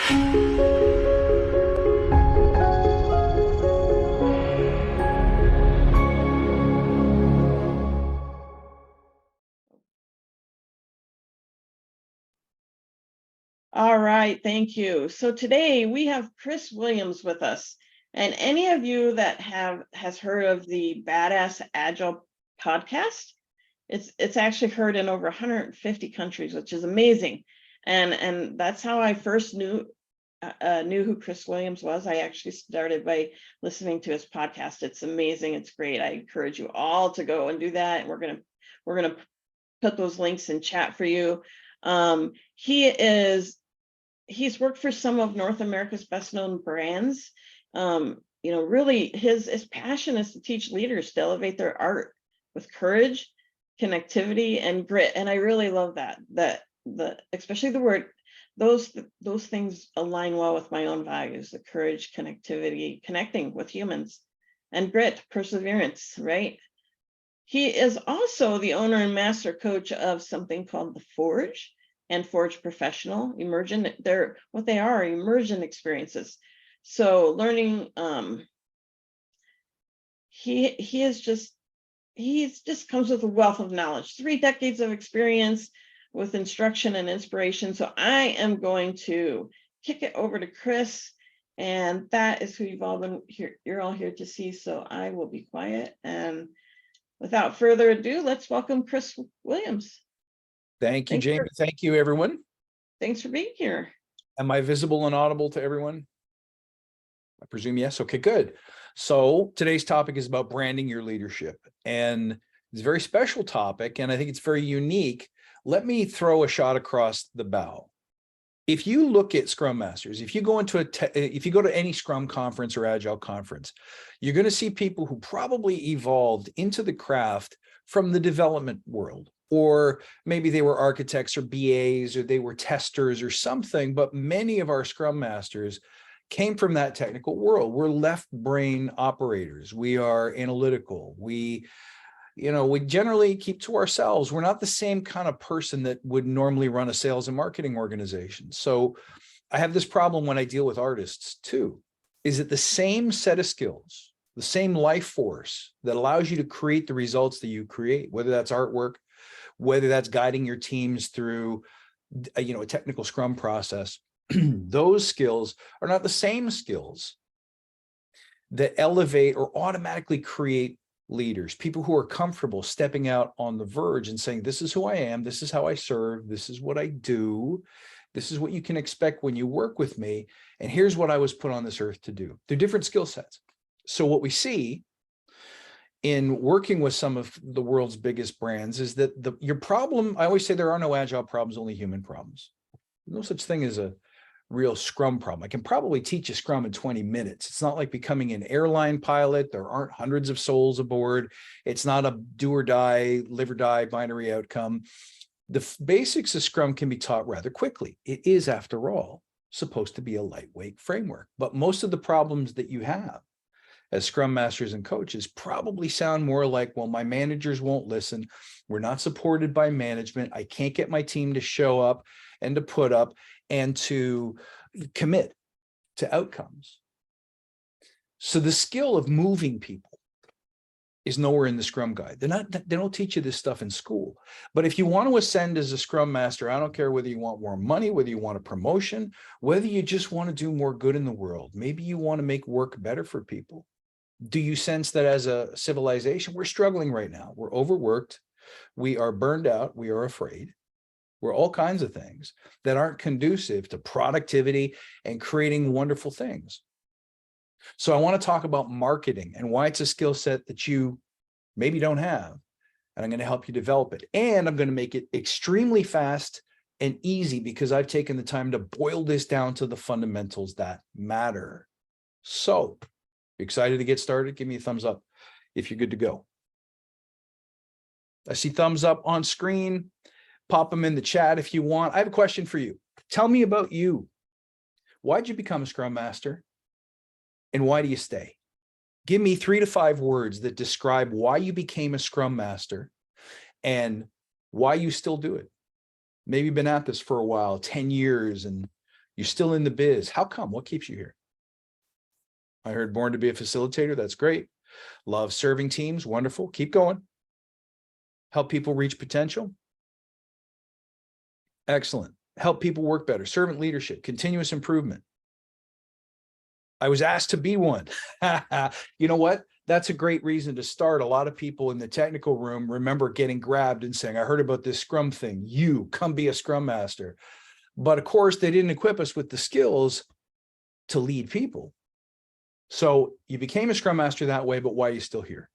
All right, thank you. So today we have ChrisWilliams with us. And any of you that has heard of the Badass Agile podcast, it's actually heard in over 150 countries, which is amazing. And that's how I first knew who ChrisWilliams was. I actually started by listening to his podcast. It's amazing. It's great. I encourage you all to go and do that. And we're gonna put those links in chat for you. He's worked for some of North America's best known brands. Really his passion is to teach leaders to elevate their art with courage, connectivity, and grit. And I really love that especially the word, those things align well with my own values: the courage, connectivity, connecting with humans, and grit, perseverance, right? He is also the owner and master coach of something called The Forge and Forge Professional. Immersion, they're what they are, immersion experiences. So learning, he just comes with a wealth of knowledge, 3 decades of experience with instruction and inspiration. So I am going to kick it over to Chris, and that is who you've all been here, you're all here to see. So I will be quiet, and without further ado, let's welcome ChrisWilliams. Thank you, Jamie. Thank you, everyone. Thanks for being here. Am I visible and audible to everyone? I presume yes. Okay, good. So today's topic is about branding your leadership, and it's a very special topic, and I think it's very unique. Let me throw a shot across the bow. If you look at Scrum Masters, if you go to any Scrum conference or Agile conference, you're going to see people who probably evolved into the craft from the development world, or maybe they were architects or BAs, or they were testers or something. But many of our Scrum Masters came from that technical world. We're left brain operators. We are analytical. We generally keep to ourselves. We're not the same kind of person that would normally run a sales and marketing organization. So I have this problem when I deal with artists too. Is it the same set of skills, the same life force that allows you to create the results that you create, whether that's artwork, whether that's guiding your teams through a technical Scrum process? Those skills are not the same skills that elevate or automatically create leaders, people who are comfortable stepping out on the verge and saying, this is who I am, this is how I serve, this is what I do, this is what you can expect when you work with me, and here's what I was put on this earth to do. They're different skill sets. So what we see in working with some of the world's biggest brands is that your problem, I always say there are no agile problems, only human problems. No such thing as a real Scrum problem. I can probably teach you Scrum in 20 minutes. It's not like becoming an airline pilot. There aren't hundreds of souls aboard. It's not a do or die, live or die binary outcome. The basics of Scrum can be taught rather quickly. It is, after all, supposed to be a lightweight framework. But most of the problems that you have as Scrum Masters and coaches probably sound more like, well, my managers won't listen. We're not supported by management. I can't get my team to show up and to put up and to commit to outcomes. So the skill of moving people is nowhere in the Scrum guide. They don't teach you this stuff in school. But if you want to ascend as a Scrum Master, I don't care whether you want more money, whether you want a promotion, whether you just want to do more good in the world, maybe you want to make work better for people. Do you sense that as a civilization, we're struggling right now? We're overworked. We are burned out. We are afraid. We're all kinds of things that aren't conducive to productivity and creating wonderful things. So I want to talk about marketing and why it's a skill set that you maybe don't have. And I'm going to help you develop it. And I'm going to make it extremely fast and easy because I've taken the time to boil this down to the fundamentals that matter. So, excited to get started? Give me a thumbs up if you're good to go. I see thumbs up on screen. Pop them in the chat if you want. I have a question for you. Tell me about you. Why'd you become a Scrum Master? And why do you stay? Give me 3 to 5 words that describe why you became a Scrum Master and why you still do it. Maybe you've been at this for a while, 10 years, and You're still in the biz. How come? What keeps you here? I heard born to be a facilitator. That's great. Love serving teams. Wonderful. Keep going. Help people reach potential. Excellent. Help people work better. Servant leadership, continuous improvement. I was asked to be one. You know what? That's a great reason to start. A lot of people in the technical room remember getting grabbed and saying, I heard about this Scrum thing. You come be a Scrum Master. But of course, they didn't equip us with the skills to lead people. So you became a Scrum Master that way, but why are you still here?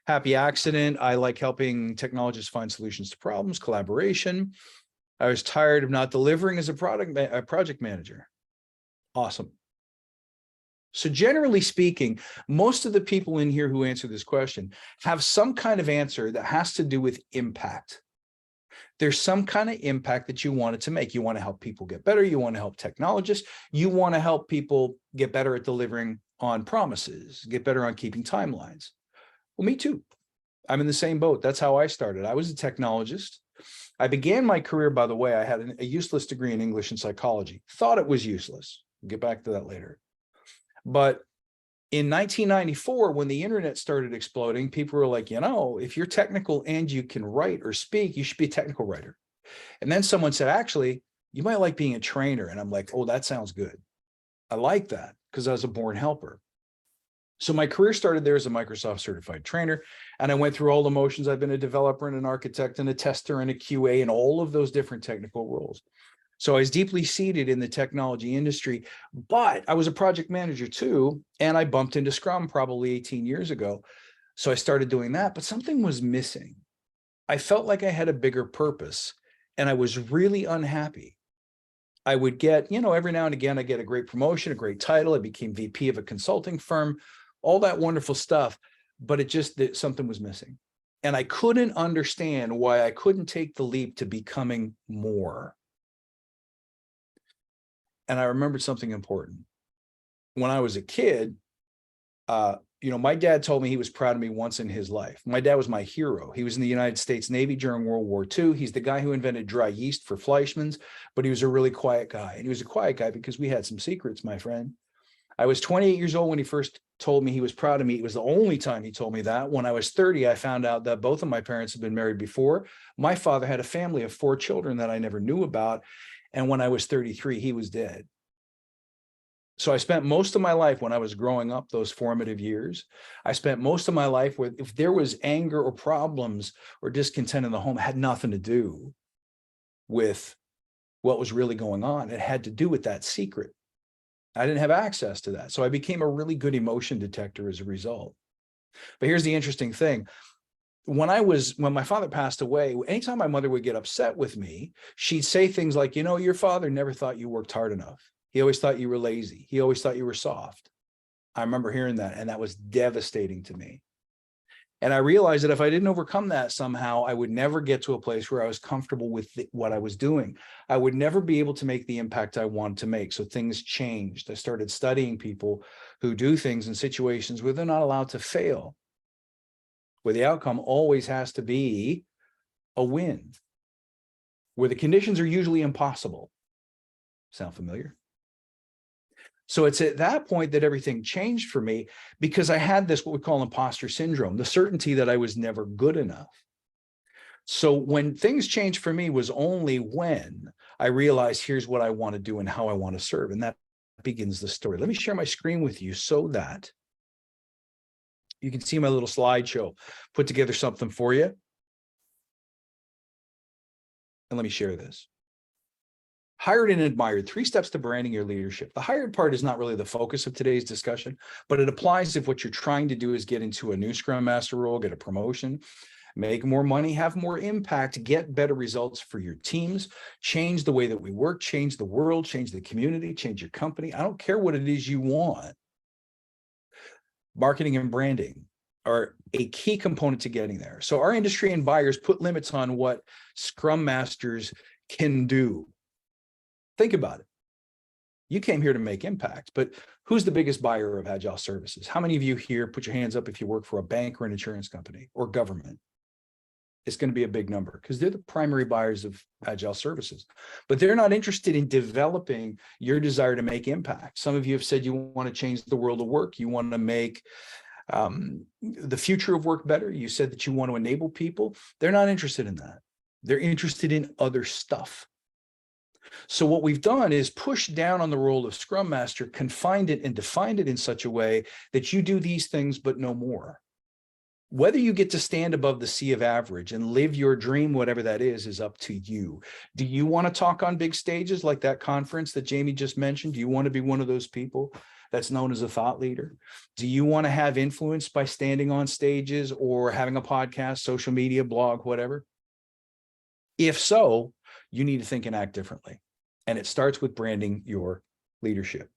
Happy accident. I like helping technologists find solutions to problems, collaboration. I was tired of not delivering as a project manager. Awesome. So generally speaking, most of the people in here who answer this question have some kind of answer that has to do with impact. There's some kind of impact that you wanted to make. You want to help people get better. You want to help technologists. You want to help people get better at delivering on promises, get better on keeping timelines. Well, me too. I'm in the same boat. That's how I started. I was a technologist. I began my career, by the way, I had a useless degree in English and psychology. Thought it was useless. We'll get back to that later. But in 1994, when the internet started exploding, people were like, you know, if you're technical and you can write or speak, you should be a technical writer. And then someone said, actually, you might like being a trainer. And I'm like, oh, that sounds good. I like that because I was a born helper. So my career started there as a Microsoft certified trainer. And I went through all the motions. I've been a developer and an architect and a tester and a QA and all of those different technical roles. So I was deeply seated in the technology industry, but I was a project manager too. And I bumped into Scrum probably 18 years ago. So I started doing that, but something was missing. I felt like I had a bigger purpose and I was really unhappy. I would get, you know, every now and again, I get a great promotion, a great title. I became VP of a consulting firm, all that wonderful stuff, but it just that something was missing. And I couldn't understand why I couldn't take the leap to becoming more. And I remembered something important. When I was a kid, you know, my dad told me he was proud of me once in his life. My dad was my hero. He was in the United States Navy during World War II. He's the guy who invented dry yeast for Fleischmann's, but he was a really quiet guy. And he was a quiet guy because we had some secrets, my friend. I was 28 years old when he first told me he was proud of me. It was the only time he told me that. When I was 30, I found out that both of my parents had been married before. My father had a family of 4 children that I never knew about. And when I was 33, he was dead. So I spent most of my life when I was growing up, those formative years, I spent most of my life with, if there was anger or problems or discontent in the home, it had nothing to do with what was really going on. It had to do with that secret. I didn't have access to that. So I became a really good emotion detector as a result. But here's the interesting thing. When my father passed away, anytime my mother would get upset with me, she'd say things like, you know, your father never thought you worked hard enough. He always thought you were lazy. He always thought you were soft. I remember hearing that, and that was devastating to me. And I realized that if I didn't overcome that somehow, I would never get to a place where I was comfortable with what I was doing. I would never be able to make the impact I wanted to make. So things changed. I started studying people who do things in situations where they're not allowed to fail, where the outcome always has to be a win, where the conditions are usually impossible. Sound familiar? So it's at that point that everything changed for me, because I had this, what we call imposter syndrome, the certainty that I was never good enough. So when things changed for me was only when I realized here's what I want to do and how I want to serve. And that begins the story. Let me share my screen with you so that you can see my little slideshow, put together something for you. And let me share this. Hired and admired, 3 steps to branding your leadership. The hired part is not really the focus of today's discussion, but it applies if what you're trying to do is get into a new Scrum Master role, get a promotion, make more money, have more impact, get better results for your teams, change the way that we work, change the world, change the community, change your company. I don't care what it is you want. Marketing and branding are a key component to getting there. So our industry and buyers put limits on what Scrum Masters can do. Think about it. You came here to make impact, but who's the biggest buyer of Agile services? How many of you here, put your hands up if you work for a bank or an insurance company or government? it's going to be a big number because they're the primary buyers of agile services, but they're not interested in developing your desire to make impact. Some of you have said you want to change the world of work. You want to make the future of work better. You said that you want to enable people. They're not interested in that. They're interested in other stuff. So what we've done is push down on the role of Scrum Master, confined it and defined it in such a way that you do these things, but no more. Whether you get to stand above the sea of average and live your dream, whatever that is up to you. Do you want to talk on big stages like that conference that Jamie just mentioned? Do you want to be one of those people that's known as a thought leader? Do you want to have influence by standing on stages or having a podcast, social media, blog, whatever? If so, you need to think and act differently. And it starts with branding your leadership.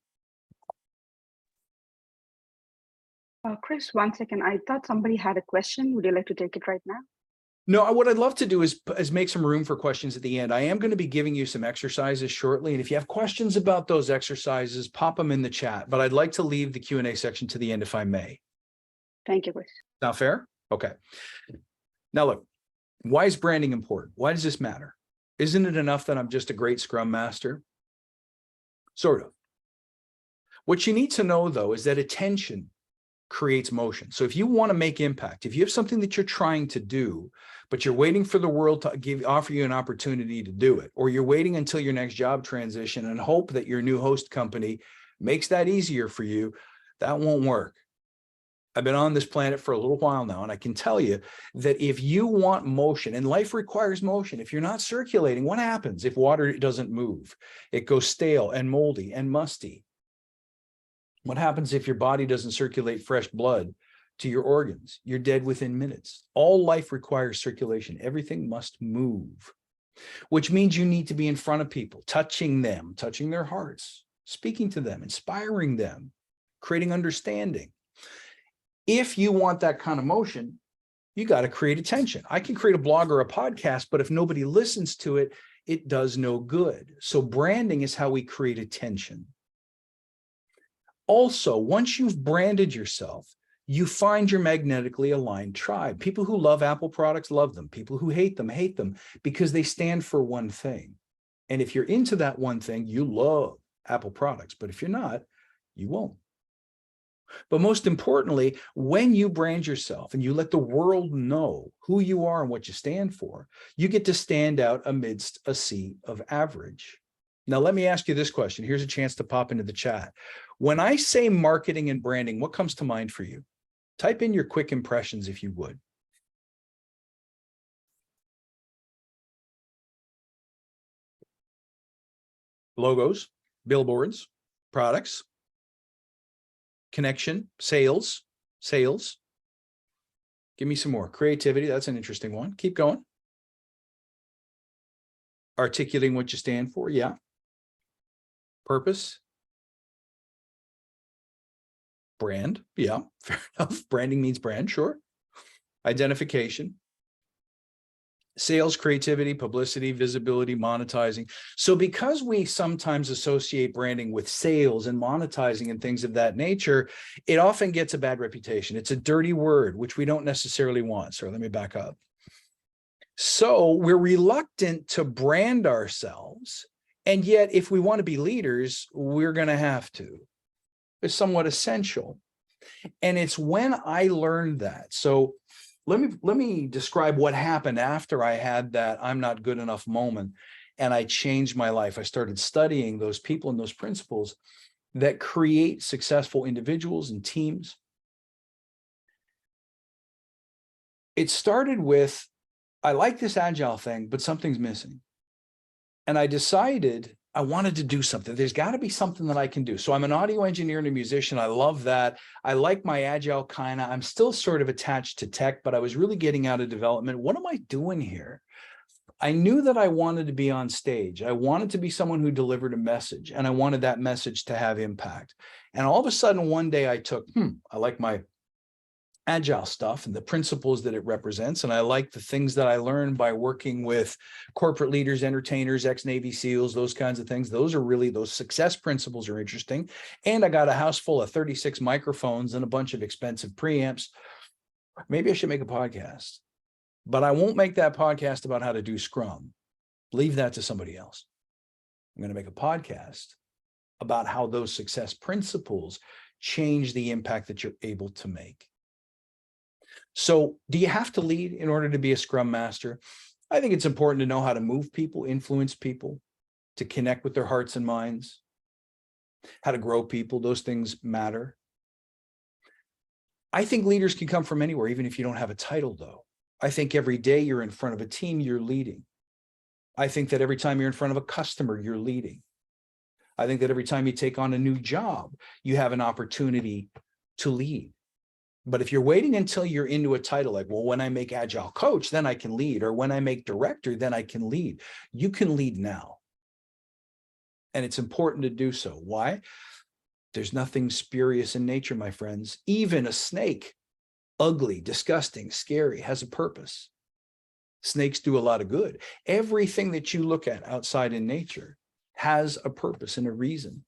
Chris, 1 second. I thought somebody had a question. Would you like to take it right now? No, what I'd love to do is make some room for questions at the end. I am going to be giving you some exercises shortly. And if you have questions about those exercises, pop them in the chat. But I'd like to leave the Q&A section to the end if I may. Thank you, Chris. Not fair? Okay. Now look, why is branding important? Why does this matter? Isn't it enough that I'm just a great Scrum Master? Sort of. What you need to know, though, is that attention creates motion. So if you want to make impact, if you have something that you're trying to do, but you're waiting for the world to offer you an opportunity to do it, or you're waiting until your next job transition and hope that your new host company makes that easier for you, that won't work. I've been on this planet for a little while now, and I can tell you that if you want motion, and life requires motion, if you're not circulating, what happens if water doesn't move? It goes stale and moldy and musty. What happens if your body doesn't circulate fresh blood to your organs? You're dead within minutes. All life requires circulation. Everything must move, which means you need to be in front of people, touching them, touching their hearts, speaking to them, inspiring them, creating understanding. If you want that kind of motion, you got to create attention. I can create a blog or a podcast, but if nobody listens to it, it does no good. So branding is how we create attention. Also, once you've branded yourself, you find your magnetically aligned tribe. People who love Apple products love them. People who hate them because they stand for one thing. And if you're into that one thing, you love Apple products. But if you're not, you won't. But most importantly, when you brand yourself and you let the world know who you are and what you stand for, you get to stand out amidst a sea of average. Now, let me ask you this question. Here's a chance to pop into the chat. When I say marketing and branding, what comes to mind for you? Type in your quick impressions if you would. Logos, billboards, products, connection, sales. Give me some more. Creativity, that's an interesting one. Keep going. Articulating what you stand for, yeah. Purpose. Brand, yeah, fair enough. Branding means brand, sure. Identification. Sales, creativity, publicity, visibility, monetizing. So because we sometimes associate branding with sales and monetizing and things of that nature, it often gets a bad reputation. It's a dirty word, which we don't necessarily want. So let me back up. So we're reluctant to brand ourselves. And yet, if we want to be leaders, we're going to have to. It's somewhat essential. And it's when I learned that. So let me describe what happened after I had that I'm not good enough moment, and I changed my life. I started studying those people and those principles that create successful individuals and teams. It started with, I like this agile thing, but something's missing. And I decided I wanted to do something. There's got to be something that I can do. So I'm an audio engineer and a musician. I love that. I like my agile kind of. I'm still sort of attached to tech, but I was really getting out of development. What am I doing here? I knew that I wanted to be on stage. I wanted to be someone who delivered a message, and I wanted that message to have impact. And all of a sudden, one day I took, I like my agile stuff and the principles that it represents. And I like the things that I learned by working with corporate leaders, entertainers, ex-Navy SEALs, those kinds of things. Those success principles are interesting. And I got a house full of 36 microphones and a bunch of expensive preamps. Maybe I should make a podcast. But I won't make that podcast about how to do Scrum. Leave that to somebody else. I'm going to make a podcast about how those success principles change the impact that you're able to make. So do you have to lead in order to be a Scrum Master? I think it's important to know how to move people, influence people, to connect with their hearts and minds, how to grow people. Those things matter. I think leaders can come from anywhere, even if you don't have a title, though. I think every day you're in front of a team, you're leading. I think that every time you're in front of a customer, you're leading. I think that every time you take on a new job, you have an opportunity to lead. But if you're waiting until you're into a title, like, well, when I make agile coach, then I can lead, or when I make director, then I can lead. You can lead now. And it's important to do so. Why? There's nothing spurious in nature, my friends. Even a snake, ugly, disgusting, scary, has a purpose. Snakes do a lot of good. Everything that you look at outside in nature has a purpose and a reason.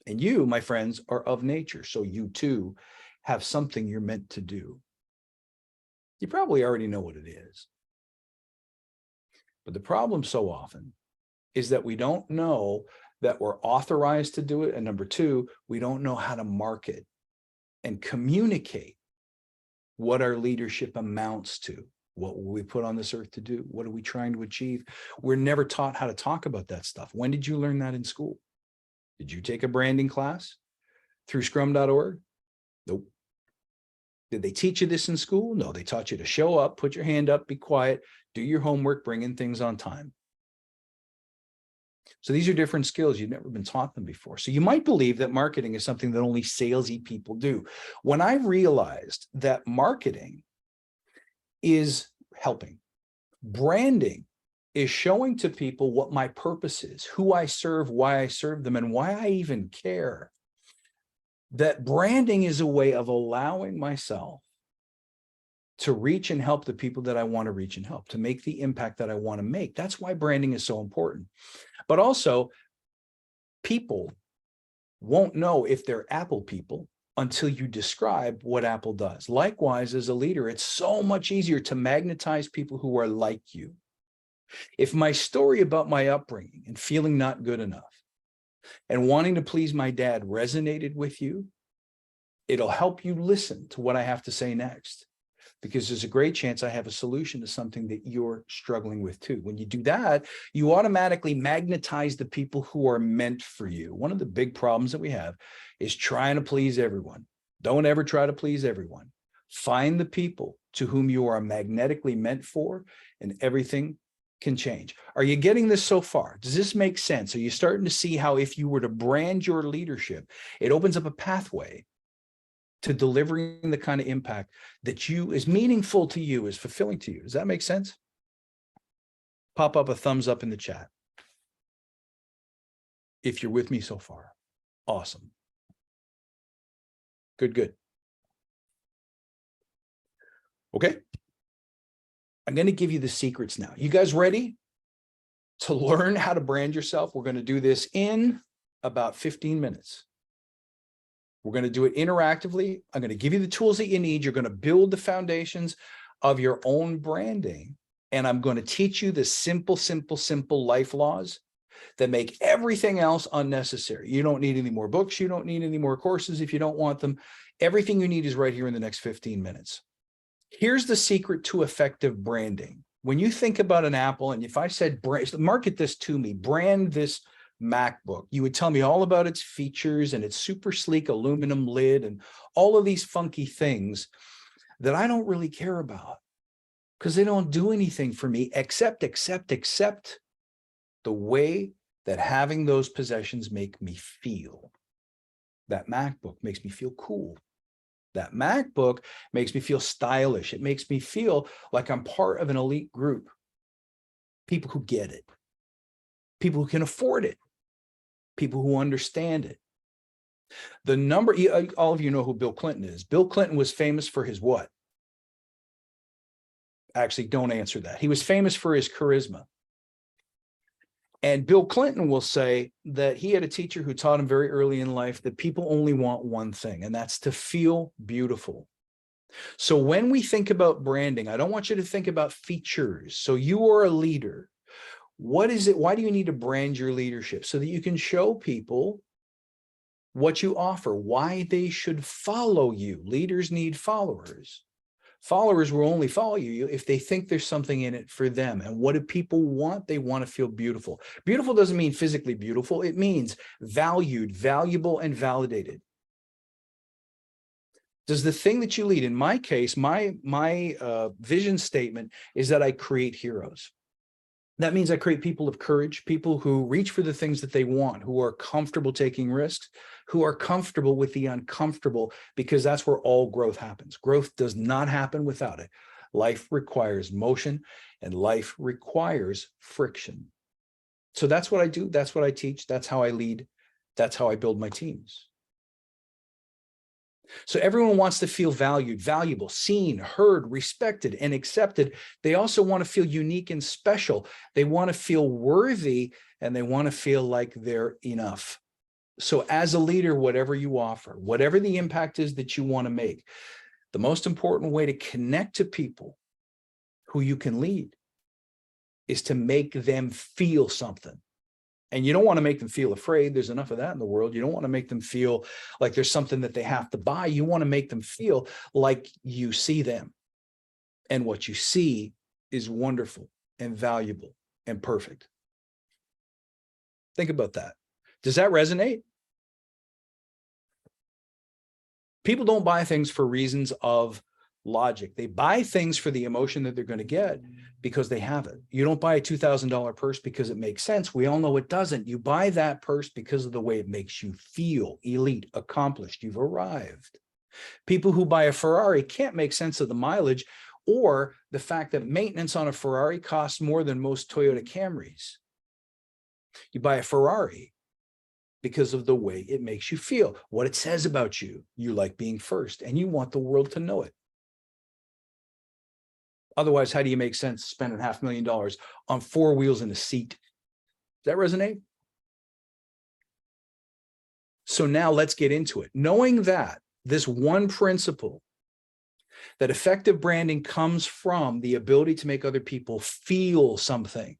And you, my friends, are of nature. So you too have something you're meant to do. You probably already know what it is. But the problem so often is that we don't know that we're authorized to do it. And number two, we don't know how to market and communicate what our leadership amounts to. What were we put on this earth to do? What are we trying to achieve? We're never taught how to talk about that stuff. When did you learn that in school? Did you take a branding class through scrum.org? Nope. Did they teach you this in school? No, they taught you to show up, put your hand up, be quiet, do your homework, bring in things on time. So these are different skills. You've never been taught them before. So you might believe that marketing is something that only salesy people do. When I realized that marketing is helping, branding is showing to people what my purpose is, who I serve, why I serve them, and why I even care. That branding is a way of allowing myself to reach and help the people that I want to reach and help, to make the impact that I want to make. That's why branding is so important. But also, people won't know if they're Apple people until you describe what Apple does. Likewise, as a leader, it's so much easier to magnetize people who are like you. If my story about my upbringing and feeling not good enough and wanting to please my dad resonated with you, it'll help you listen to what I have to say next, because there's a great chance I have a solution to something that you're struggling with too. When you do that, you automatically magnetize the people who are meant for you. One of the big problems that we have is trying to please everyone. Don't ever try to please everyone. Find the people to whom you are magnetically meant for, and everything can change. Are you getting this so far? Does this make sense? Are you starting to see how if you were to brand your leadership, it opens up a pathway to delivering the kind of impact that is meaningful to you, is fulfilling to you? Does that make sense? Pop up a thumbs up in the chat if you're with me so far. Awesome. Good, good. Okay. I'm going to give you the secrets now. You guys ready to learn how to brand yourself? We're going to do this in about 15 minutes. We're going to do it interactively. I'm going to give you the tools that you need. You're going to build the foundations of your own branding. And I'm going to teach you the simple life laws that make everything else unnecessary. You don't need any more books. You don't need any more courses if you don't want them. Everything you need is right here in the next 15 minutes. Here's the secret to effective branding. When you think about an Apple, and if I said, market this to me, brand this MacBook, you would tell me all about its features and its super sleek aluminum lid and all of these funky things that I don't really care about because they don't do anything for me except the way that having those possessions make me feel. That MacBook makes me feel cool. That MacBook makes me feel stylish. It makes me feel like I'm part of an elite group. People who get it. People who can afford it. People who understand it. All of you know who Bill Clinton is. Bill Clinton was famous for his what? Actually, don't answer that. He was famous for his charisma. And Bill Clinton will say that he had a teacher who taught him very early in life that people only want one thing, and that's to feel beautiful. So when we think about branding, I don't want you to think about features. So you are a leader. What is it? Why do you need to brand your leadership? So that you can show people what you offer, why they should follow you. Leaders need followers. Followers will only follow you if they think there's something in it for them. And what do people want? They want to feel beautiful. Beautiful doesn't mean physically beautiful. It means valued, valuable, and validated. Does the thing that you lead, in my case, my vision statement is that I create heroes. That means I create people of courage, people who reach for the things that they want, who are comfortable taking risks, who are comfortable with the uncomfortable, because that's where all growth happens. Growth does not happen without it. Life requires motion, and life requires friction. So that's what I do. That's what I teach. That's how I lead. That's how I build my teams. So everyone wants to feel valued, valuable, seen, heard, respected, and accepted. They also want to feel unique and special. They want to feel worthy, and they want to feel like they're enough. So as a leader, whatever you offer, whatever the impact is that you want to make, the most important way to connect to people who you can lead is to make them feel something. And you don't want to make them feel afraid. There's enough of that in the world. You don't want to make them feel like there's something that they have to buy. You want to make them feel like you see them. And what you see is wonderful and valuable and perfect. Think about that. Does that resonate? People don't buy things for reasons of logic. They buy things for the emotion that they're going to get because they have it. You don't buy a $2,000 purse because it makes sense. We all know it doesn't. You buy that purse because of the way it makes you feel elite, accomplished. You've arrived. People who buy a Ferrari can't make sense of the mileage or the fact that maintenance on a Ferrari costs more than most Toyota Camrys. You buy a Ferrari because of the way it makes you feel, what it says about you. You like being first, and you want the world to know it. Otherwise, how do you make sense spending $500,000 on 4 wheels and a seat? Does that resonate? So now let's get into it. Knowing that this one principle, that effective branding comes from the ability to make other people feel something.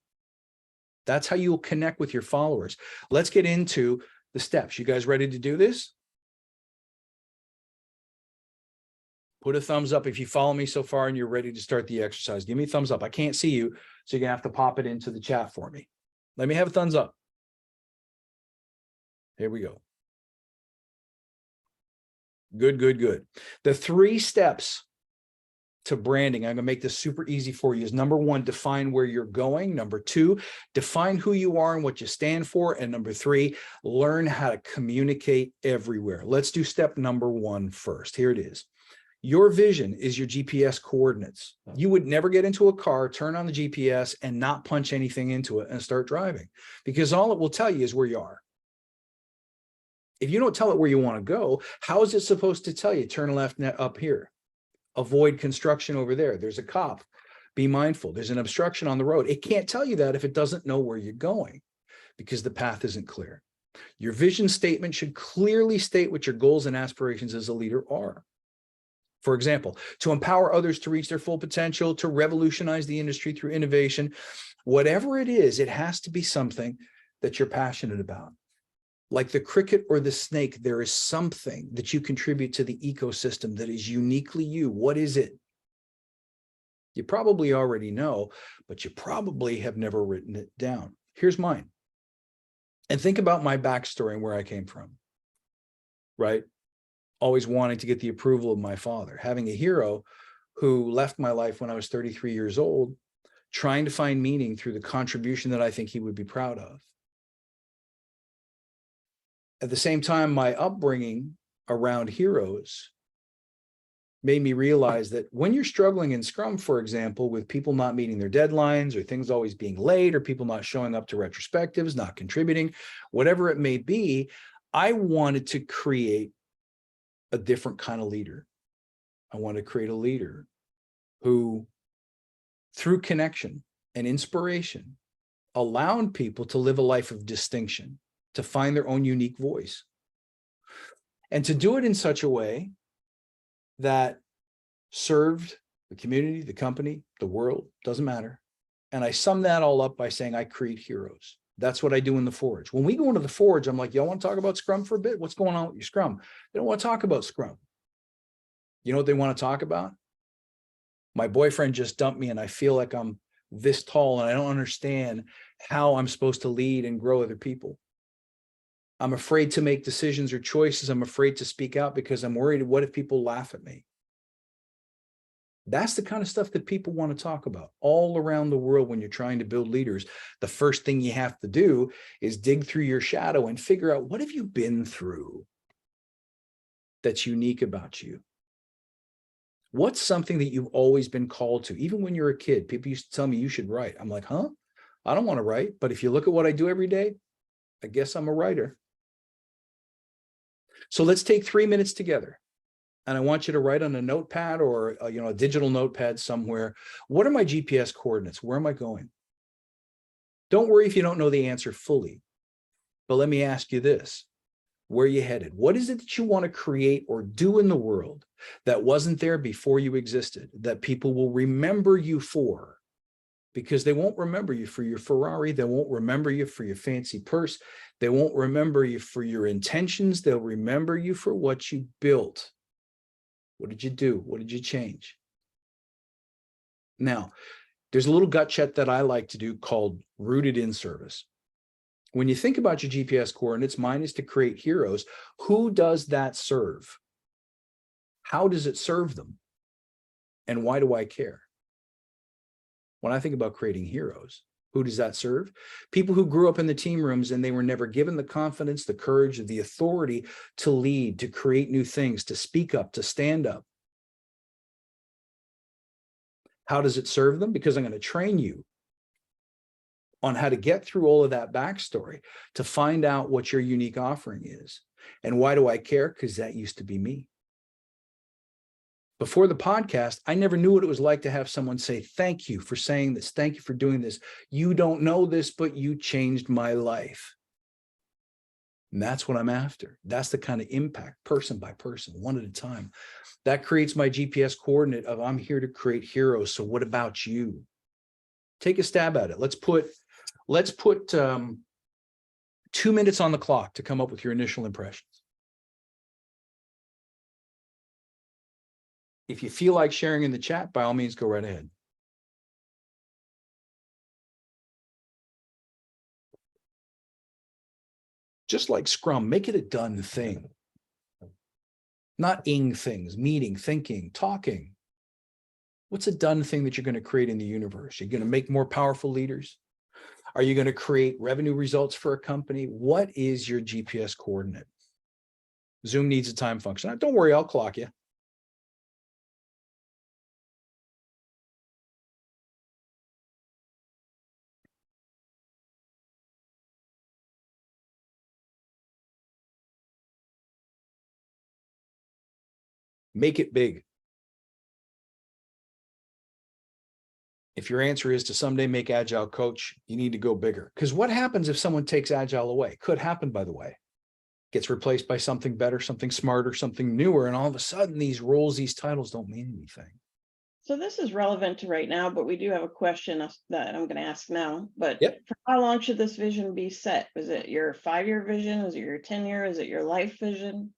That's how you'll connect with your followers. Let's get into the steps. You guys ready to do this? Put a thumbs up if you follow me so far and you're ready to start the exercise. Give me a thumbs up. I can't see you, so you're going to have to pop it into the chat for me. Let me have a thumbs up. Here we go. Good, good, good. The 3 steps to branding, I'm going to make this super easy for you, is number 1, define where you're going. Number 2, define who you are and what you stand for. And number 3, learn how to communicate everywhere. Let's do step number 1 first. Here it is. Your vision is your GPS coordinates. You would never get into a car, turn on the GPS, and not punch anything into it and start driving, because all it will tell you is where you are. If you don't tell it where you want to go, how is it supposed to tell you, turn left up here, avoid construction over there, there's a cop, be mindful, there's an obstruction on the road? It can't tell you that if it doesn't know where you're going, because the path isn't clear. Your vision statement should clearly state what your goals and aspirations as a leader are. For example, to empower others to reach their full potential, to revolutionize the industry through innovation, whatever it is, it has to be something that you're passionate about. Like the cricket or the snake, there is something that you contribute to the ecosystem that is uniquely you. What is it? You probably already know, but you probably have never written it down. Here's mine. And think about my backstory and where I came from, right? Always wanting to get the approval of my father, having a hero who left my life when I was 33 years old, trying to find meaning through the contribution that I think he would be proud of. At the same time, my upbringing around heroes made me realize that when you're struggling in Scrum, for example, with people not meeting their deadlines or things always being late or people not showing up to retrospectives, not contributing, whatever it may be, I wanted to create a different kind of leader. I want to create a leader who, through connection and inspiration, allowed people to live a life of distinction, to find their own unique voice, and to do it in such a way that served the community, the company, the world, doesn't matter. And I sum that all up by saying I create heroes. That's what I do in the Forge. When we go into the Forge, I'm like, y'all want to talk about Scrum for a bit? What's going on with your Scrum? They don't want to talk about Scrum. You know what they want to talk about? My boyfriend just dumped me and I feel like I'm this tall and I don't understand how I'm supposed to lead and grow other people. I'm afraid to make decisions or choices. I'm afraid to speak out because I'm worried, what if people laugh at me? That's the kind of stuff that people want to talk about all around the world. When you're trying to build leaders, the first thing you have to do is dig through your shadow and figure out, what have you been through that's unique about you? What's something that you've always been called to? Even when you're a kid, people used to tell me you should write. I'm like, huh? I don't want to write. But if you look at what I do every day, I guess I'm a writer. So let's take 3 minutes together. And I want you to write on a notepad or a digital notepad somewhere. What are my GPS coordinates? Where am I going? Don't worry if you don't know the answer fully. But let me ask you this. Where are you headed? What is it that you want to create or do in the world that wasn't there before you existed, that people will remember you for? Because they won't remember you for your Ferrari. They won't remember you for your fancy purse. They won't remember you for your intentions. They'll remember you for what you built. What did you do? What did you change? Now, there's a little gut check that I like to do called rooted in service. When you think about your GPS coordinates, mine is to create heroes. Who does that serve? How does it serve them? And why do I care? When I think about creating heroes, who does that serve? People who grew up in the team rooms and they were never given the confidence, the courage, the authority to lead, to create new things, to speak up, to stand up. How does it serve them? Because I'm going to train you on how to get through all of that backstory to find out what your unique offering is. And why do I care? Because that used to be me. Before the podcast, I never knew what it was like to have someone say, thank you for saying this. Thank you for doing this. You don't know this, but you changed my life. And that's what I'm after. That's the kind of impact, person by person, one at a time. That creates my GPS coordinate of I'm here to create heroes. So what about you? Take a stab at it. Let's put 2 minutes on the clock to come up with your initial impressions. If you feel like sharing in the chat, by all means, go right ahead. Just like Scrum, make it a done thing. Not ing things, meeting, thinking, talking. What's a done thing that you're going to create in the universe? You're going to make more powerful leaders? Are you going to create revenue results for a company? What is your GPS coordinate? Zoom needs a time function. Don't worry, I'll clock you. Make it big. If your answer is to someday make Agile coach, you need to go bigger. Because what happens if someone takes Agile away? Could happen, by the way. Gets replaced by something better, something smarter, something newer. And all of a sudden, these roles, these titles don't mean anything. So this is relevant to right now, but we do have a question that I'm going to ask now. But Yep. For how long should this vision be set? Is it your 5-year vision? Is it your 10-year? Is it your life vision?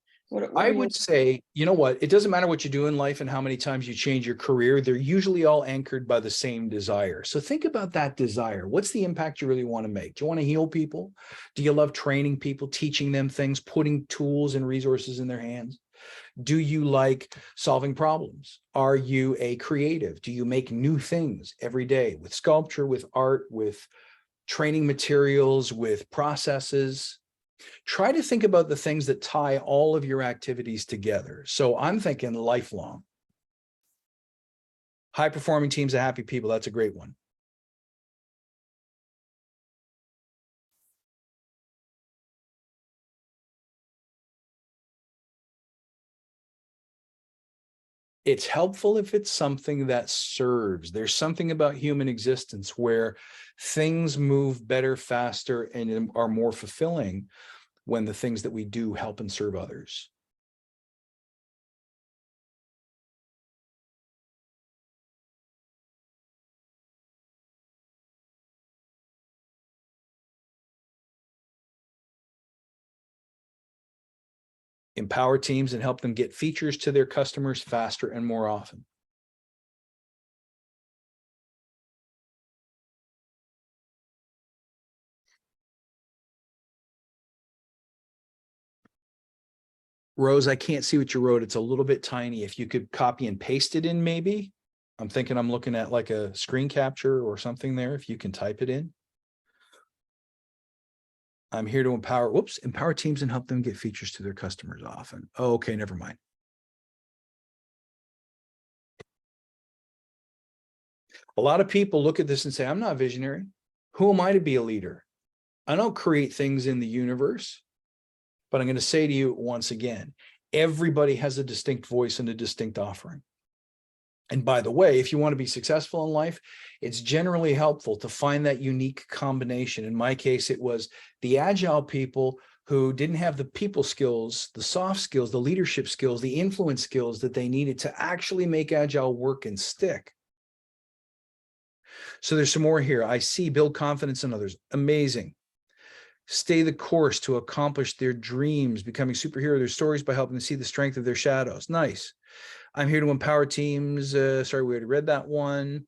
I would say, you know what? It doesn't matter what you do in life and how many times you change your career. They're usually all anchored by the same desire. So think about that desire. What's the impact you really want to make? Do you want to heal people? Do you love training people, teaching them things, putting tools and resources in their hands? Do you like solving problems? Are you a creative? Do you make new things every day with sculpture, with art, with training materials, with processes? Try to think about the things that tie all of your activities together. So I'm thinking lifelong. High-performing teams of happy people, that's a great one. It's helpful if it's something that serves. There's something about human existence where things move better, faster, and are more fulfilling when the things that we do help and serve others. empower teams and help them get features to their customers faster and more often. Rose, I can't see what you wrote. It's a little bit tiny. If you could copy and paste it in, maybe. I'm thinking I'm looking at like a screen capture or something there. If you can type it in. I'm here to empower, empower teams and help them get features to their customers often. Oh, okay, never mind. A lot of people look at this and say, I'm not visionary. Who am I to be a leader? I don't create things in the universe. But I'm going to say to you once again, everybody has a distinct voice and a distinct offering. And by the way, if you want to be successful in life, it's generally helpful to find that unique combination. In my case, it was the agile people who didn't have the people skills, the soft skills, the leadership skills, the influence skills that they needed to actually make agile work and stick. So there's some more here. I see build confidence in others. Amazing. Stay the course to accomplish their dreams, becoming superhero of their stories by helping them see the strength of their shadows. Nice. I'm here to empower teams. Sorry, we already read that one.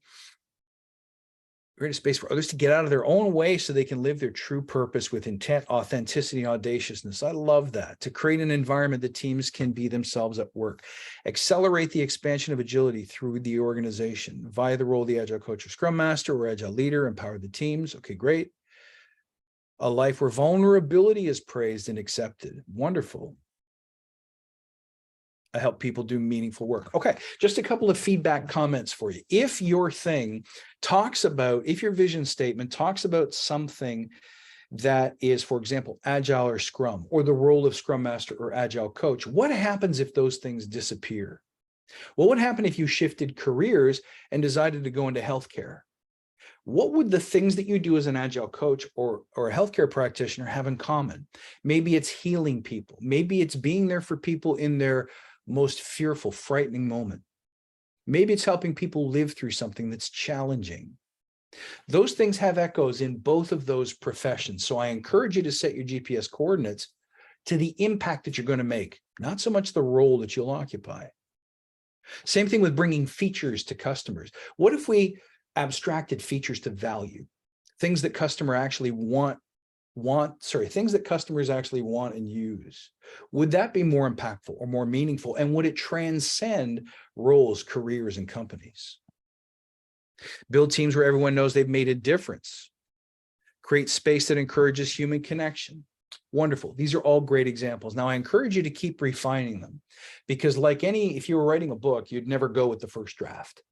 Create a space for others to get out of their own way so they can live their true purpose with intent, authenticity, and audaciousness. I love that. To create an environment that teams can be themselves at work. Accelerate the expansion of agility through the organization via the role of the agile coach or scrum master or agile leader. Empower the teams. Okay, great. A life where vulnerability is praised and accepted. Wonderful. I help people do meaningful work. Okay, just a couple of feedback comments for you. If your thing talks about, if your vision statement talks about something that is, for example, agile or scrum, or the role of scrum master or agile coach, what happens if those things disappear? What would happen if you shifted careers and decided to go into healthcare? What would the things that you do as an agile coach or a healthcare practitioner have in common? Maybe it's healing people. Maybe it's being there for people in their most fearful, frightening moment. Maybe it's helping people live through something that's challenging. Those things have echoes in both of those professions. So I encourage you to set your GPS coordinates to the impact that you're going to make, not so much the role that you'll occupy. Same thing with bringing features to customers. What if we abstracted features to value, things that customers actually want, things that customers actually want and use? Would that be more impactful or more meaningful? And would it transcend roles, careers, and companies? Build teams where everyone knows they've made a difference. Create space that encourages human connection. Wonderful. These are all great examples. Now, I encourage you to keep refining them because if you were writing a book, you'd never go with the first draft.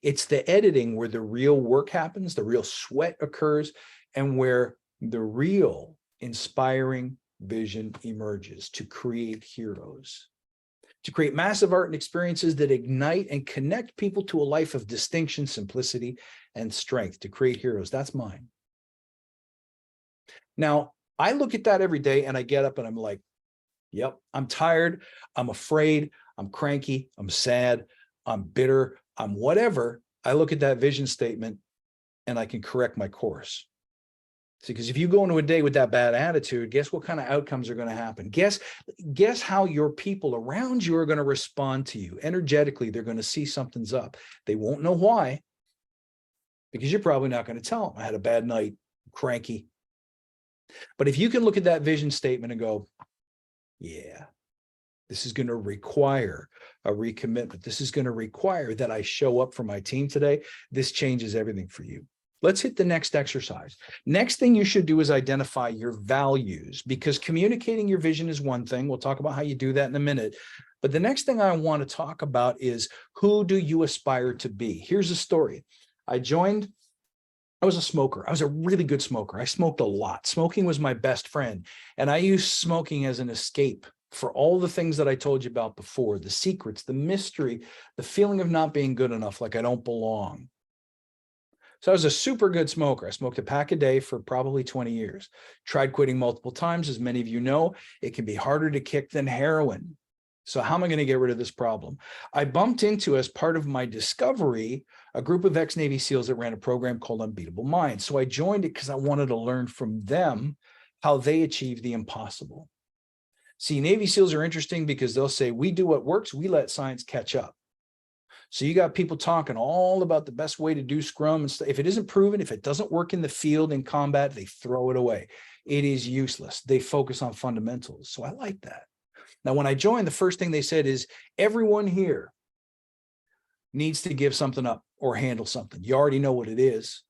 It's the editing where the real work happens, the real sweat occurs, and where the real inspiring vision emerges to create heroes, to create massive art and experiences that ignite and connect people to a life of distinction, simplicity, and strength, to create heroes. That's mine. Now, I look at that every day and I get up and I'm like, yep, I'm tired, I'm afraid, I'm cranky, I'm sad, I'm bitter, I'm whatever. I look at that vision statement and I can correct my course. See, because if you go into a day with that bad attitude, guess what kind of outcomes are going to happen? Guess how your people around you are going to respond to you. Energetically, they're going to see something's up. They won't know why, because you're probably not going to tell them, I had a bad night, I'm cranky. But if you can look at that vision statement and go, yeah, this is going to require a recommitment. This is going to require that I show up for my team today. This changes everything for you. Let's hit the next exercise. Next thing you should do is identify your values, because communicating your vision is one thing. We'll talk about how you do that in a minute. But the next thing I want to talk about is, who do you aspire to be? Here's a story. I was a smoker. I was a really good smoker. I smoked a lot. Smoking was my best friend. And I used smoking as an escape for all the things that I told you about before, the secrets, the mystery, the feeling of not being good enough, like I don't belong. So I was a super good smoker. I smoked a pack a day for probably 20 years. Tried quitting multiple times. As many of you know, it can be harder to kick than heroin. So how am I going to get rid of this problem? I bumped into, as part of my discovery, a group of ex-Navy SEALs that ran a program called Unbeatable Minds. So I joined it because I wanted to learn from them how they achieved the impossible. See, Navy SEALs are interesting because they'll say, we do what works, we let science catch up. So you got people talking all about the best way to do Scrum and stuff. If it isn't proven, if it doesn't work in the field in combat, they throw it away. It is useless. They focus on fundamentals. So I like that. Now, when I joined, the first thing they said is everyone here needs to give something up or handle something. You already know what it is,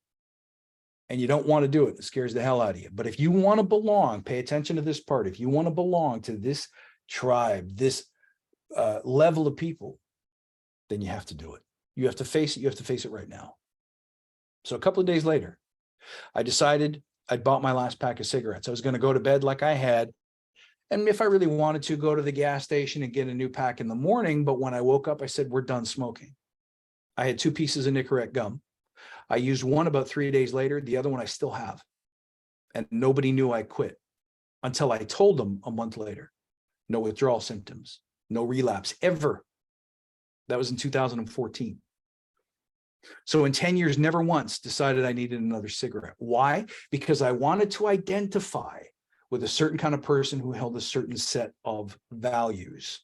and you don't want to do it. It scares the hell out of you. But if you want to belong, pay attention to this part. If you want to belong to this tribe, this level of people, then you have to do it. You have to face it. You have to face it right now. So a couple of days later, I decided I'd bought my last pack of cigarettes. I was going to go to bed like I had. And if I really wanted to, go to the gas station and get a new pack in the morning. But when I woke up, I said, we're done smoking. I had 2 pieces of Nicorette gum. I used one about 3 days later. The other one I still have. And nobody knew I quit until I told them a month later. No withdrawal symptoms, no relapse ever. That was in 2014. So in 10 years, never once decided I needed another cigarette. Why? Because I wanted to identify with a certain kind of person who held a certain set of values.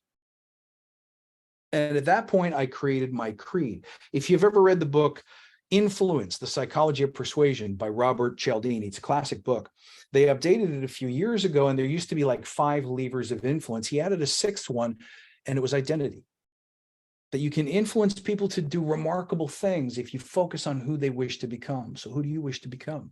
And at that point, I created my creed. If you've ever read the book, Influence, The Psychology of Persuasion by Robert Cialdini, it's a classic book. They updated it a few years ago, and there used to be like 5 levers of influence. He added a 6th one, and it was identity. That you can influence people to do remarkable things if you focus on who they wish to become. So who do you wish to become?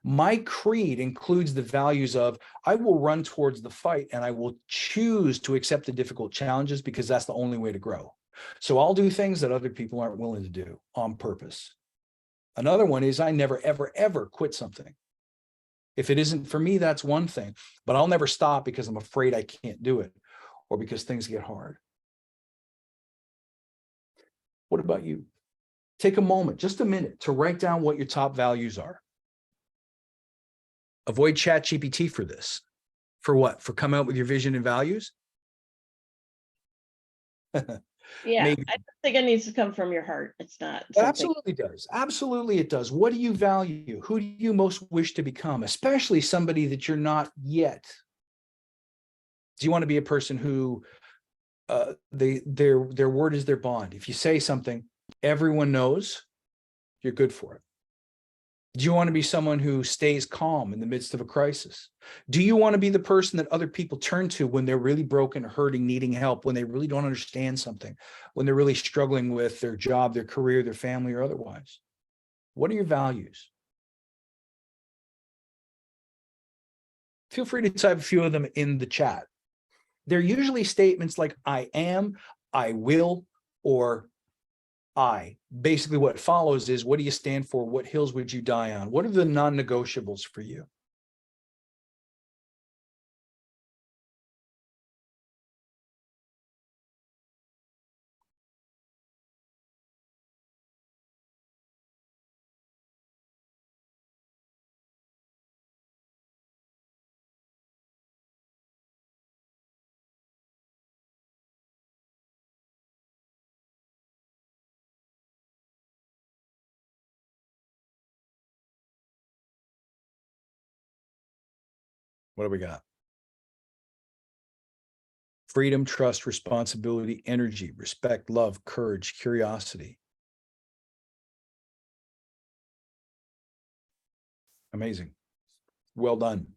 My creed includes the values of, I will run towards the fight and I will choose to accept the difficult challenges because that's the only way to grow. So I'll do things that other people aren't willing to do on purpose. Another one is I never, ever, ever quit something. If it isn't for me, that's one thing, but I'll never stop because I'm afraid I can't do it or because things get hard. What about you? Take a moment, just a minute, to write down what your top values are. Avoid ChatGPT for this. For what? For come out with your vision and values? Yeah, Maybe. I think it needs to come from your heart. It's not It something. absolutely does. Absolutely it does. What do you value? Who do you most wish to become? Especially somebody that you're not yet. Do you want to be a person who their word is their bond? If you say something, everyone knows, you're good for it. Do you want to be someone who stays calm in the midst of a crisis? Do you want to be the person that other people turn to when they're really broken, hurting, needing help, when they really don't understand something, when they're really struggling with their job, their career, their family, or otherwise? What are your values? Feel free to type a few of them in the chat. They're usually statements like I am, I will, or I. Basically what follows is, what do you stand for? What hills would you die on? What are the non-negotiables for you? What do we got? Freedom, trust, responsibility, energy, respect, love, courage, curiosity. Amazing. Well done.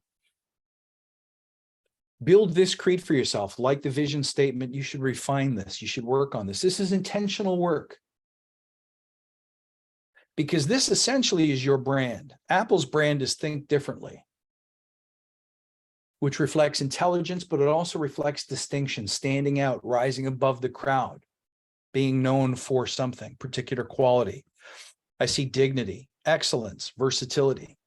Build this creed for yourself. Like the vision statement, you should refine this. You should work on this. This is intentional work. Because this essentially is your brand. Apple's brand is Think Differently, which reflects intelligence, but it also reflects distinction, standing out, rising above the crowd, being known for something, particular quality. I see dignity, excellence, versatility.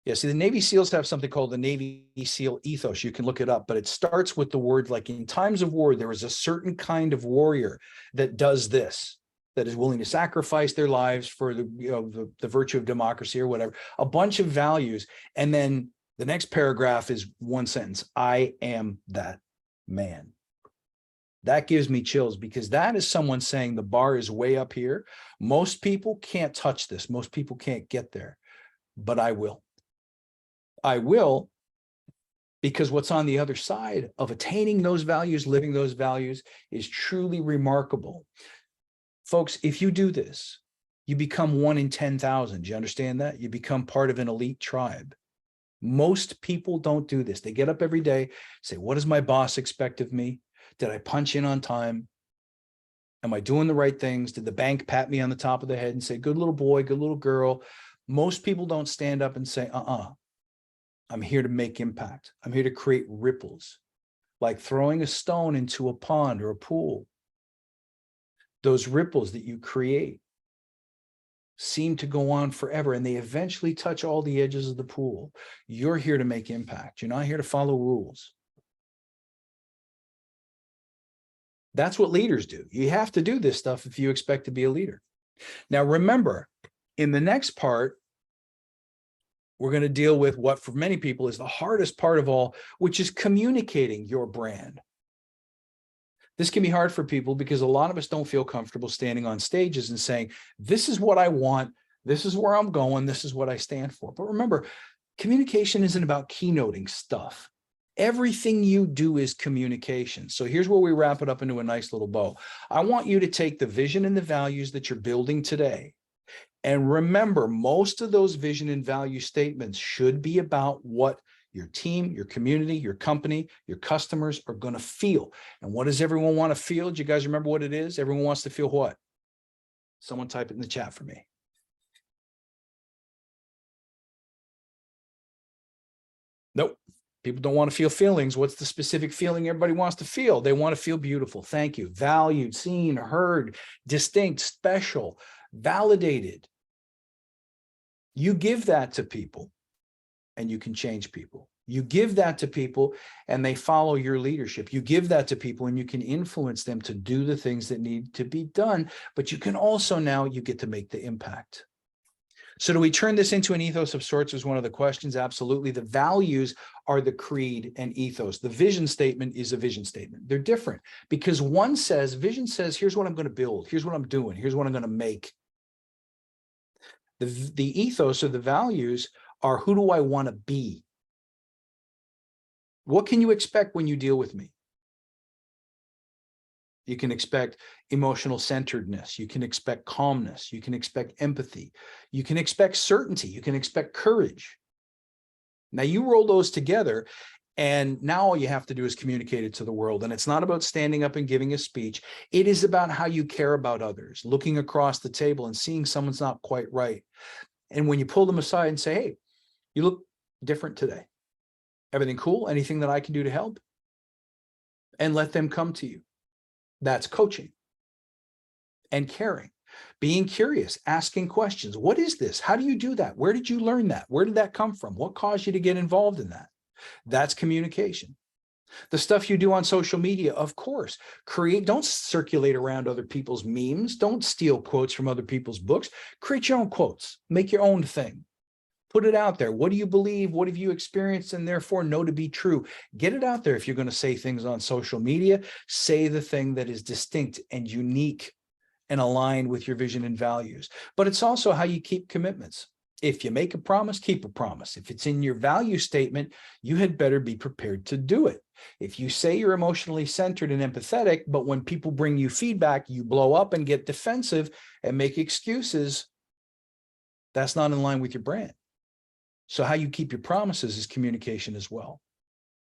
Yeah, see, the Navy SEALs have something called the Navy SEAL ethos. You can look it up, but it starts with the word, like in times of war, there is a certain kind of warrior that does this, that is willing to sacrifice their lives for the virtue of democracy or whatever, a bunch of values. And then the next paragraph is one sentence: I am that man. That gives me chills, because that is someone saying the bar is way up here. Most people can't touch this. Most people can't get there, but I will. I will Because what's on the other side of attaining those values, living those values, is truly remarkable. Folks, if you do this, you become 1 in 10,000. Do you understand that? You become part of an elite tribe. Most people don't do this. They get up every day, say, what does my boss expect of me? Did I punch in on time? Am I doing the right things? Did the bank pat me on the top of the head and say, good little boy, good little girl? Most people don't stand up and say, I'm here to make impact. I'm here to create ripples, like throwing a stone into a pond or a pool. Those ripples that you create seem to go on forever, and they eventually touch all the edges of the pool. You're here to make impact. You're not here to follow rules. That's what leaders do. You have to do this stuff if you expect to be a leader. Now, remember, in the next part, we're going to deal with what for many people is the hardest part of all, which is communicating your brand. This can be hard for people because a lot of us don't feel comfortable standing on stages and saying, this is what I want, this is where I'm going, this is what I stand for. But remember, communication isn't about keynoting stuff. Everything you do is communication. So here's where we wrap it up into a nice little bow. I want you to take the vision and the values that you're building today. And remember, most of those vision and value statements should be about what your team, your community, your company, your customers are going to feel. And what does everyone want to feel? Do you guys remember what it is? Everyone wants to feel what? Someone type it in the chat for me. Nope. People don't want to feel feelings. What's the specific feeling everybody wants to feel? They want to feel beautiful. Thank you. Valued, seen, heard, distinct, special, validated. You give that to people and you can change people. You give that to people and they follow your leadership. You give that to people and you can influence them to do the things that need to be done. But you can also now, you get to make the impact. So do we turn this into an ethos of sorts is one of the questions. Absolutely. The values are the creed and ethos. The vision statement is a vision statement. They're different because one says, vision says, here's what I'm going to build. Here's what I'm doing. Here's what I'm going to make. The ethos or the values are, who do I want to be? What can you expect when you deal with me? You can expect emotional centeredness. You can expect calmness. You can expect empathy. You can expect certainty. You can expect courage. Now you roll those together and now all you have to do is communicate it to the world. And it's not about standing up and giving a speech. It is about how you care about others, looking across the table and seeing someone's not quite right. And when you pull them aside and say, hey, you look different today. Everything cool? Anything that I can do to help? And let them come to you. That's coaching and caring, being curious, asking questions. What is this? How do you do that? Where did you learn that? Where did that come from? What caused you to get involved in that? That's communication. The stuff you do on social media, of course, don't circulate around other people's memes. Don't steal quotes from other people's books. Create your own quotes. Make your own thing. Put it out there. What do you believe? What have you experienced and therefore know to be true? Get it out there. If you're going to say things on social media, say the thing that is distinct and unique and aligned with your vision and values. But it's also how you keep commitments. If you make a promise, keep a promise. If it's in your value statement, you had better be prepared to do it. If you say you're emotionally centered and empathetic, but when people bring you feedback, you blow up and get defensive and make excuses, that's not in line with your brand. So how you keep your promises is communication as well.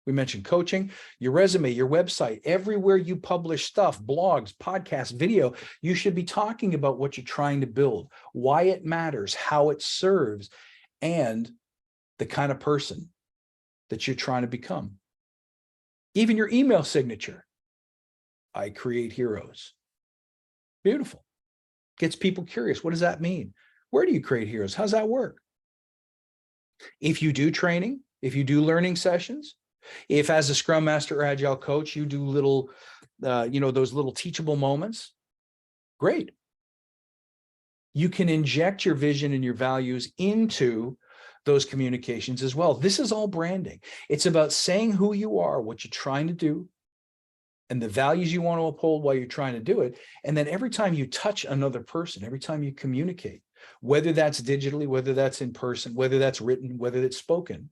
We mentioned coaching, your resume, your website, everywhere you publish stuff, blogs, podcasts, video, you should be talking about what you're trying to build, why it matters, how it serves, and the kind of person that you're trying to become. Even your email signature, I create heroes. Beautiful. Gets people curious. What does that mean? Where do you create heroes? How's that work? If you do training, if you do learning sessions, if as a Scrum Master or Agile coach, you do little, those little teachable moments, great. You can inject your vision and your values into those communications as well. This is all branding. It's about saying who you are, what you're trying to do, and the values you want to uphold while you're trying to do it. And then every time you touch another person, every time you communicate, whether that's digitally, whether that's in person, whether that's written, whether it's spoken,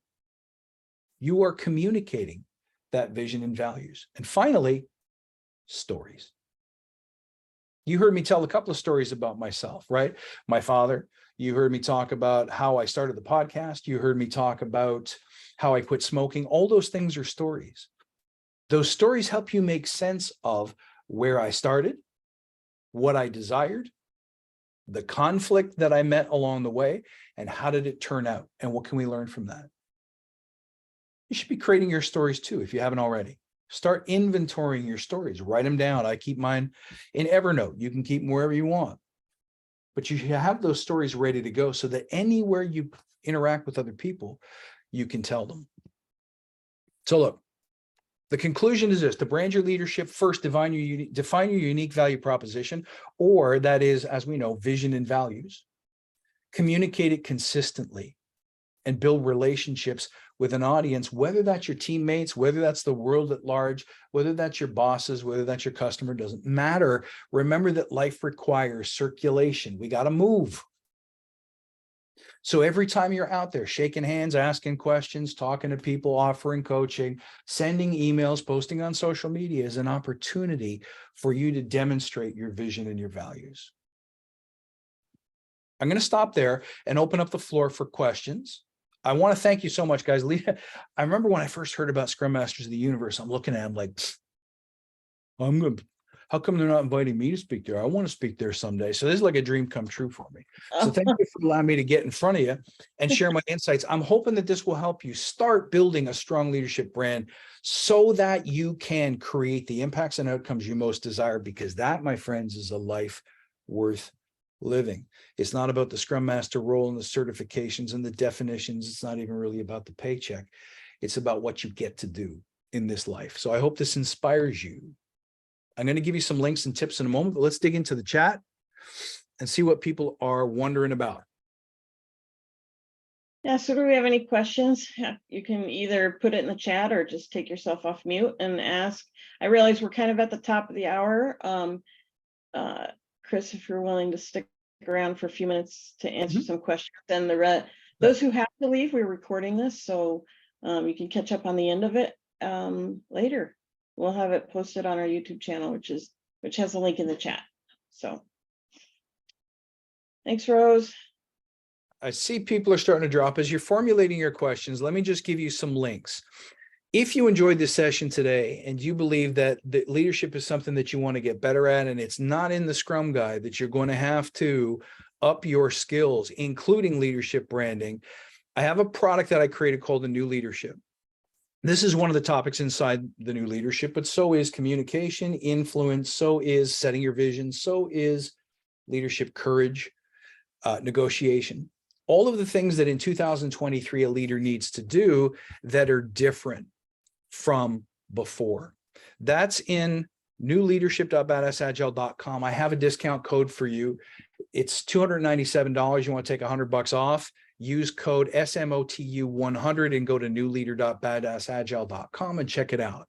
You are communicating that vision and values. And finally, stories. You heard me tell a couple of stories about myself, right? My father, you heard me talk about how I started the podcast. You heard me talk about how I quit smoking. All those things are stories. Those stories help you make sense of where I started, what I desired, the conflict that I met along the way, and how did it turn out? And what can we learn from that? You should be creating your stories too, if you haven't already. Start inventorying your stories, write them down. I keep mine in Evernote. You can keep them wherever you want, but you should have those stories ready to go so that anywhere you interact with other people, you can tell them. So look, the conclusion is this: to brand your leadership, first define your unique value proposition, or that is, as we know, vision and values. Communicate it consistently and build relationships with an audience, whether that's your teammates, whether that's the world at large, whether that's your bosses, whether that's your customer, doesn't matter. Remember that life requires circulation. We got to move. So every time you're out there shaking hands, asking questions, talking to people, offering coaching, sending emails, posting on social media is an opportunity for you to demonstrate your vision and your values. I'm going to stop there and open up the floor for questions. I want to thank you so much, guys. I remember when I first heard about Scrum Masters of the Universe, I'm looking at them like, how come they're not inviting me to speak there? I want to speak there someday. So this is like a dream come true for me. So thank you for allowing me to get in front of you and share my insights. I'm hoping that this will help you start building a strong leadership brand so that you can create the impacts and outcomes you most desire, because that, my friends, is a life worth living. It's not about the Scrum Master role and the certifications and the definitions. It's not even really about the paycheck. It's about what you get to do in this life. So I hope this inspires you. I'm going to give you some links and tips in a moment, but let's dig into the chat and see what people are wondering about. Yeah, so do we have any questions? You can either put it in the chat or just take yourself off mute and ask. I realize we're kind of at the top of the hour. Chris, if you're willing to stick around for a few minutes to answer some questions, and those who have to leave, we're recording this, so you can catch up on the end of it later. We'll have it posted on our YouTube channel, which has a link in the chat. So thanks, Rose. I see people are starting to drop. As you're formulating your questions, let me just give you some links. If you enjoyed this session today and you believe that the leadership is something that you want to get better at, and it's not in the Scrum Guide, that you're going to have to up your skills, including leadership branding, I have a product that I created called the New Leadership. This is one of the topics inside the New Leadership, but so is communication, influence, so is setting your vision, so is leadership courage, negotiation. All of the things that in 2023 a leader needs to do that are different from before. That's in newleadership.badassagile.com. I have a discount code for you. It's $297. You want to take $100 off, use code SMOTU100 and go to newleader.badassagile.com and check it out.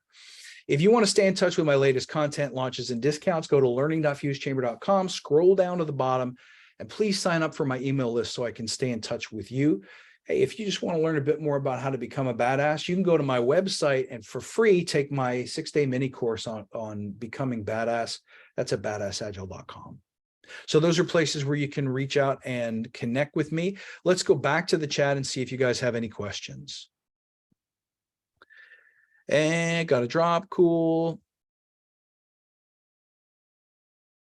If you want to stay in touch with my latest content, launches, and discounts, go to learning.fusechamber.com, scroll down to the bottom, and please sign up for my email list so I can stay in touch with you. Hey, if you just want to learn a bit more about how to become a badass, you can go to my website and for free take my 6-day mini course on becoming badass. That's at badassagile.com. So those are places where you can reach out and connect with me. Let's go back to the chat and see if you guys have any questions. And got a drop. Cool.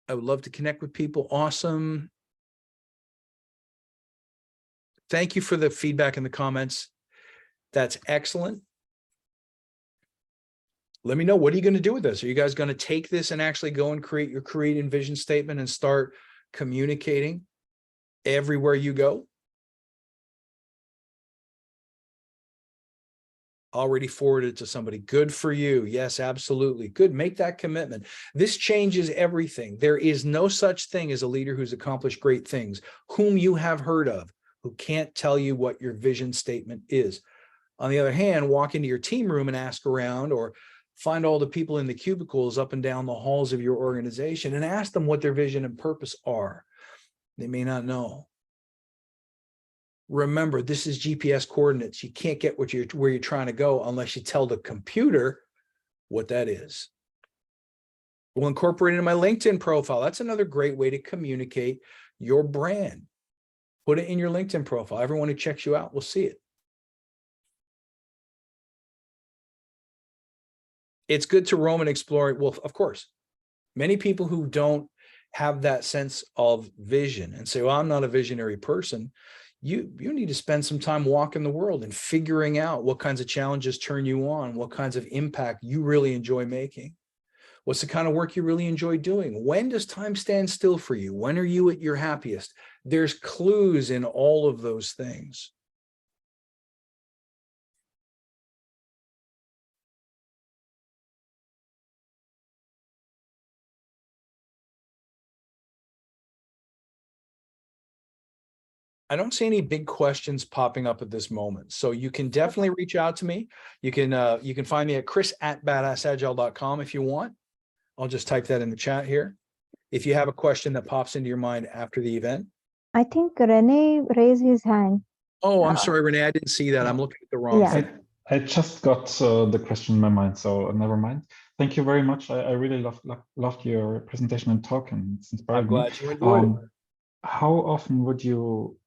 I would love to connect with people. Awesome. Thank you for the feedback in the comments. That's excellent. Let me know, what are you going to do with this? Are you guys going to take this and actually go and create your create and vision statement and start communicating everywhere you go? Already forwarded to somebody. Good for you. Yes, absolutely. Good. Make that commitment. This changes everything. There is no such thing as a leader who's accomplished great things, whom you have heard of, who can't tell you what your vision statement is. On the other hand, walk into your team room and ask around, or find all the people in the cubicles up and down the halls of your organization and ask them what their vision and purpose are. They may not know. Remember, this is GPS coordinates. You can't get where you're trying to go unless you tell the computer what that is. We'll incorporate it in my LinkedIn profile. That's another great way to communicate your brand. Put it in your LinkedIn profile. Everyone who checks you out will see it. It's good to roam and explore. Well, of course, many people who don't have that sense of vision and say, well, I'm not a visionary person. You need to spend some time walking the world and figuring out what kinds of challenges turn you on, what kinds of impact you really enjoy making. What's the kind of work you really enjoy doing? When does time stand still for you? When are you at your happiest? There's clues in all of those things. I don't see any big questions popping up at this moment. So you can definitely reach out to me. You can find me at chris@badassagile.com if you want. I'll just type that in the chat here. If you have a question that pops into your mind after the event. I think Rene raised his hand. Oh, I'm sorry, Renee. I didn't see that. I'm looking at the wrong thing. I just got the question in my mind, so never mind. Thank you very much. I really loved your presentation and talk, and it's inspiring. I'm glad you enjoyed it. How often would you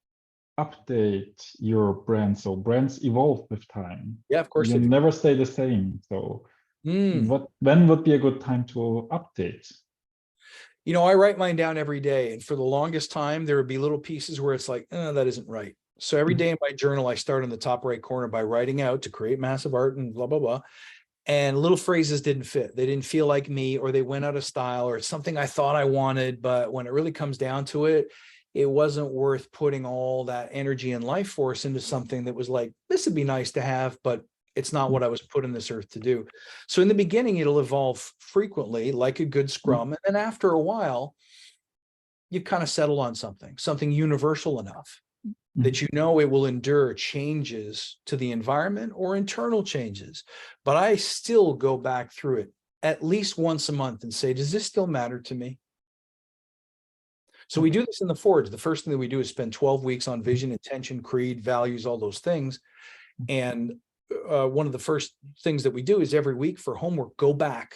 update your brand? So brands evolve with time. Yeah, of course. You never stay the same. So when would be a good time to update? You know, I write mine down every day, and for the longest time, there would be little pieces where it's like, that isn't right. So every day in my journal, I start in the top right corner by writing out to create massive art and blah, blah, blah. And little phrases didn't fit. They didn't feel like me, or they went out of style, or it's something I thought I wanted. But when it really comes down to it, it wasn't worth putting all that energy and life force into something that was like, this would be nice to have, but it's not what I was put on this earth to do. So in the beginning, it'll evolve frequently, like a good Scrum. And then after a while, you kind of settle on something universal enough that you know it will endure changes to the environment or internal changes. But I still go back through it at least once a month and say, does this still matter to me? So we do this in the Forge. The first thing that we do is spend 12 weeks on vision, intention, creed, values, all those things. And one of the first things that we do is every week for homework, go back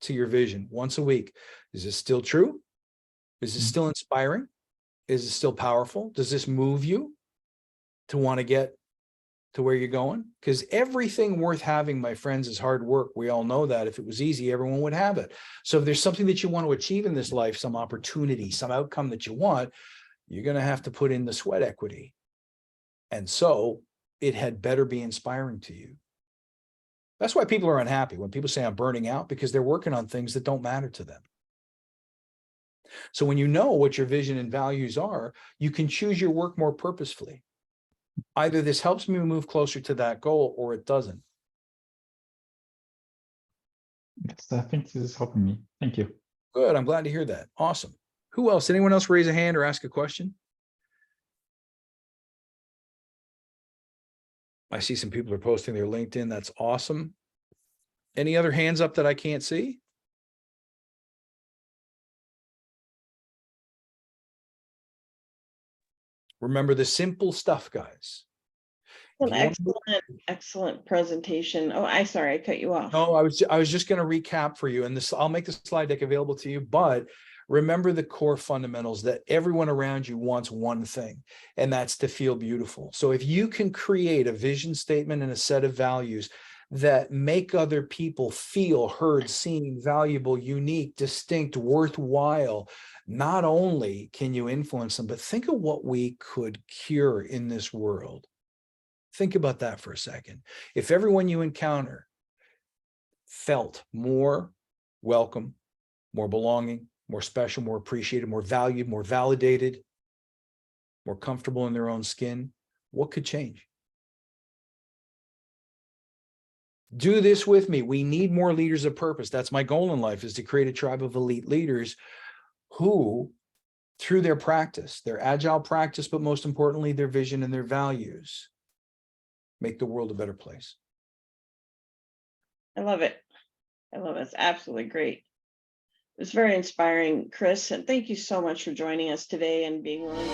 to your vision once a week. Is this still true? Is this still inspiring? Is it still powerful? Does this move you to want to get to where you're going? Because everything worth having, my friends, is hard work. We all know that. If it was easy, everyone would have it. So if there's something that you want to achieve in this life, some opportunity, some outcome that you want, you're going to have to put in the sweat equity. And so it had better be inspiring to you. That's why people are unhappy when people say I'm burning out, because they're working on things that don't matter to them. So when you know what your vision and values are, you can choose your work more purposefully. Either this helps me move closer to that goal or it doesn't. Yes, I think this is helping me. Thank you. Good. I'm glad to hear that. Awesome. Who else? Anyone else raise a hand or ask a question? I see some people are posting their LinkedIn. That's awesome. Any other hands up that I can't see? Remember the simple stuff, guys. An excellent presentation. Oh, I cut you off. No, I was just going to recap for you, and this, I'll make the slide deck available to you, but remember the core fundamentals that everyone around you wants one thing, and that's to feel beautiful. So if you can create a vision statement and a set of values that make other people feel heard, seen, valuable, unique, distinct, worthwhile, not only can you influence them, but think of what we could cure in this world. Think about that for a second. If everyone you encounter felt more welcome, more belonging, more special, more appreciated, more valued, more validated, more comfortable in their own skin, what could change? Do this with me. We need more leaders of purpose. That's my goal in life, is to create a tribe of elite leaders who, through their practice, their agile practice, but most importantly, their vision and their values, make the world a better place. I love it. I love it. It's absolutely great. It's very inspiring, Chris, and thank you so much for joining us today and being willing.